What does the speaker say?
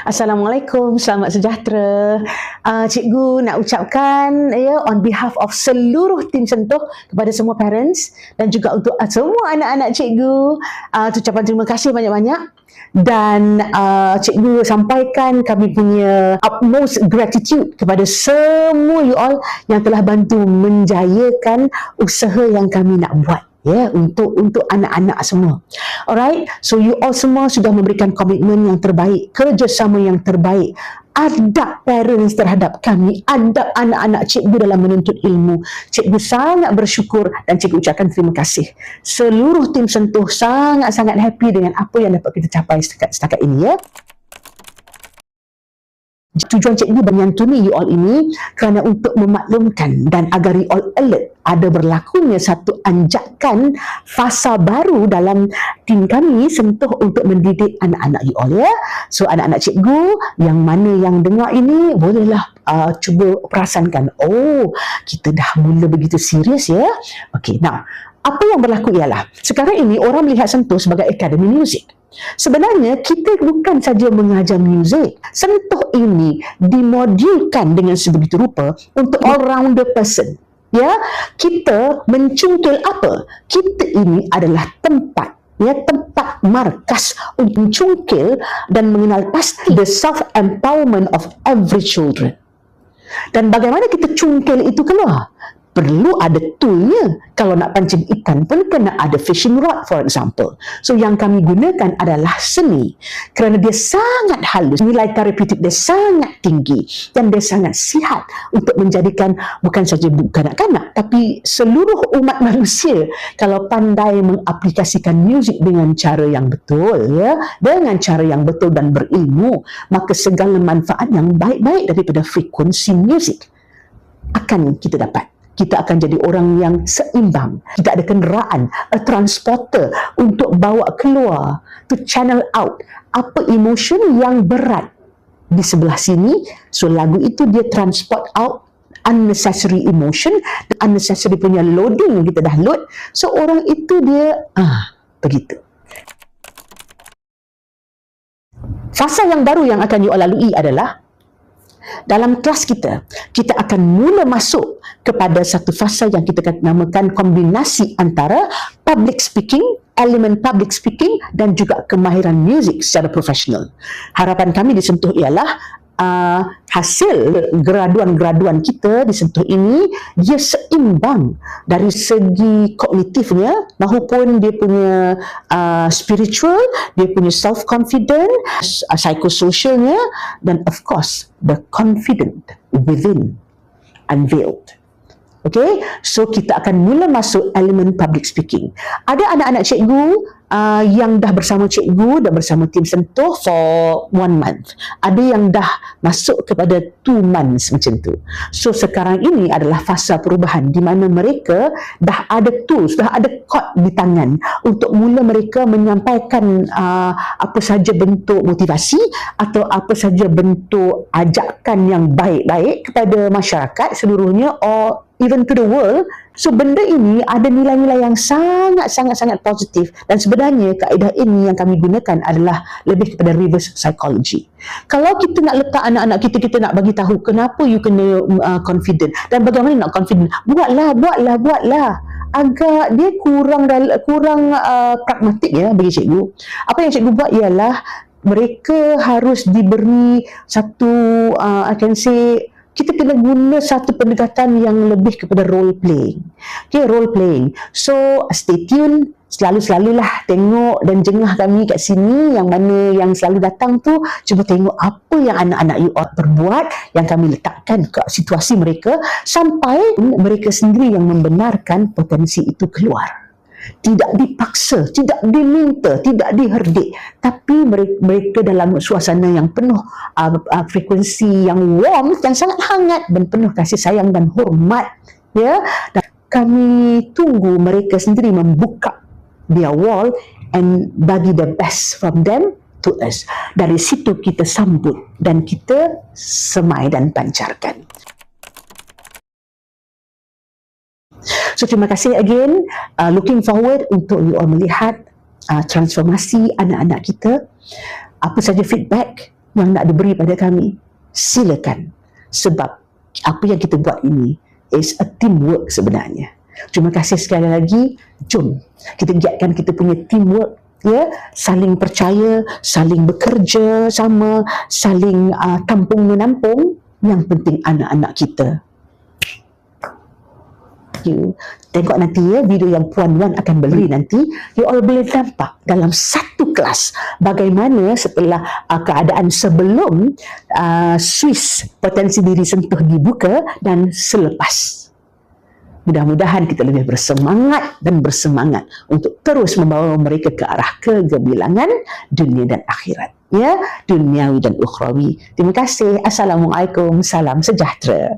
Assalamualaikum, selamat sejahtera. Cikgu nak ucapkan on behalf of seluruh tim Sentuh kepada semua parents dan juga untuk semua anak-anak cikgu, ucapan terima kasih banyak-banyak. Dan cikgu sampaikan kami punya utmost gratitude kepada semua you all yang telah bantu menjayakan usaha yang kami nak buat. Untuk anak-anak semua. Alright, so you all semua sudah memberikan komitmen yang terbaik, kerjasama yang terbaik, adab parents terhadap kami, adab anak-anak cikgu dalam menuntut ilmu. Cikgu sangat bersyukur dan cikgu ucapkan terima kasih. Seluruh tim Sentuh sangat-sangat happy dengan apa yang dapat kita capai setakat ini ya. Tujuan cikgu menyantuni you all ini kerana untuk memaklumkan dan agar you all alert ada berlakunya satu anjakan fasa baru dalam tim kami Sentuh untuk mendidik anak-anak you all ya. So anak-anak cikgu yang mana yang dengar ini bolehlah cuba perasankan, oh kita dah mula begitu serius ya. Okay, now apa yang berlaku ialah sekarang ini orang melihat Sentuh sebagai akademi muzik. Sebenarnya kita bukan saja mengajar muzik. Sentuh ini dimodulkan dengan sebegitu rupa untuk all-rounder person. Ya, kita mencungkil apa? Kita ini adalah tempat markas untuk mencungkil dan mengenal pasti the self-empowerment of every children. Dan bagaimana kita cungkil itu keluar? Perlu ada toolnya. Kalau nak pancing ikan pun kena ada fishing rod for example. So yang kami gunakan adalah seni. Kerana dia sangat halus, nilai terapeutik dia sangat tinggi dan dia sangat sihat untuk menjadikan bukan saja kanak-kanak tapi seluruh umat manusia kalau pandai mengaplikasikan muzik dengan cara yang betul ya, dengan cara yang betul dan berilmu, maka segala manfaat yang baik-baik daripada frekuensi muzik akan kita dapat. Kita akan jadi orang yang seimbang. Kita ada kenderaan, a transporter untuk bawa keluar, to channel out apa emotion yang berat di sebelah sini. So lagu itu dia transport out unnecessary emotion, unnecessary punya loading yang kita dah load. So orang itu dia begitu. Fasa yang baru yang akan you all lalui adalah dalam kelas kita akan mula masuk kepada satu fasa yang kita namakan kombinasi antara public speaking, elemen public speaking dan juga kemahiran muzik secara profesional. Harapan kami di Sentuh ialah hasil graduan-graduan kita di Sentuh ini dia seimbang dari segi kognitifnya maupun dia punya spiritual, dia punya self-confident, psychosocialnya dan of course the confident within unveiled. Okay, so kita akan mula masuk elemen public speaking. Ada anak-anak cikgu yang dah bersama cikgu, dah bersama tim Sentuh for 1 month. Ada yang dah masuk kepada 2 months macam tu. So sekarang ini adalah fasa perubahan di mana mereka dah ada tools, dah ada code di tangan untuk mula mereka menyampaikan apa saja bentuk motivasi atau apa saja bentuk ajakan yang baik-baik kepada masyarakat seluruhnya or even to the world. So benda ini ada nilai-nilai yang sangat-sangat positif dan sebenarnya kaedah ini yang kami gunakan adalah lebih kepada reverse psychology. Kalau kita nak letak anak-anak kita nak bagi tahu kenapa you kena confident dan bagaimana nak confident, buatlah. Agak dia kurang pragmatik ya bagi cikgu. Apa yang cikgu buat ialah mereka harus diberi satu I can say kita kena guna satu pendekatan yang lebih kepada role playing. Okay, role playing. So, stay tune. Selalulah tengok dan jengah kami kat sini yang mana yang selalu datang tu. Cuba tengok apa yang anak-anak you all berbuat yang kami letakkan ke situasi mereka sampai mereka sendiri yang membenarkan potensi itu keluar. Tidak dipaksa, tidak diminta, tidak diherdik, tapi mereka dalam suasana yang penuh frekuensi yang warm, yang sangat hangat dan penuh kasih sayang dan hormat ya. Dan kami tunggu mereka sendiri membuka their wall and bagi the best from them to us. Dari situ kita sambut dan kita semai dan pancarkan. So terima kasih again, looking forward untuk you all melihat transformasi anak-anak kita. Apa saja feedback yang nak diberi pada kami, silakan. Sebab apa yang kita buat ini is a teamwork sebenarnya. Terima kasih sekali lagi. Jom kita giatkan kita punya teamwork, ya, saling percaya, saling bekerja sama, saling tampung menampung. Yang penting anak-anak kita. You tengok nanti ya video yang Puan Wan akan beli nanti, you all boleh nampak dalam satu kelas bagaimana setelah keadaan sebelum Swiss Potensi Diri Sentuh dibuka dan selepas. Mudah-mudahan kita lebih bersemangat dan bersemangat untuk terus membawa mereka ke arah kegemilangan dunia dan akhirat, ya, duniawi dan ukhrawi. Terima kasih. Assalamualaikum, salam sejahtera.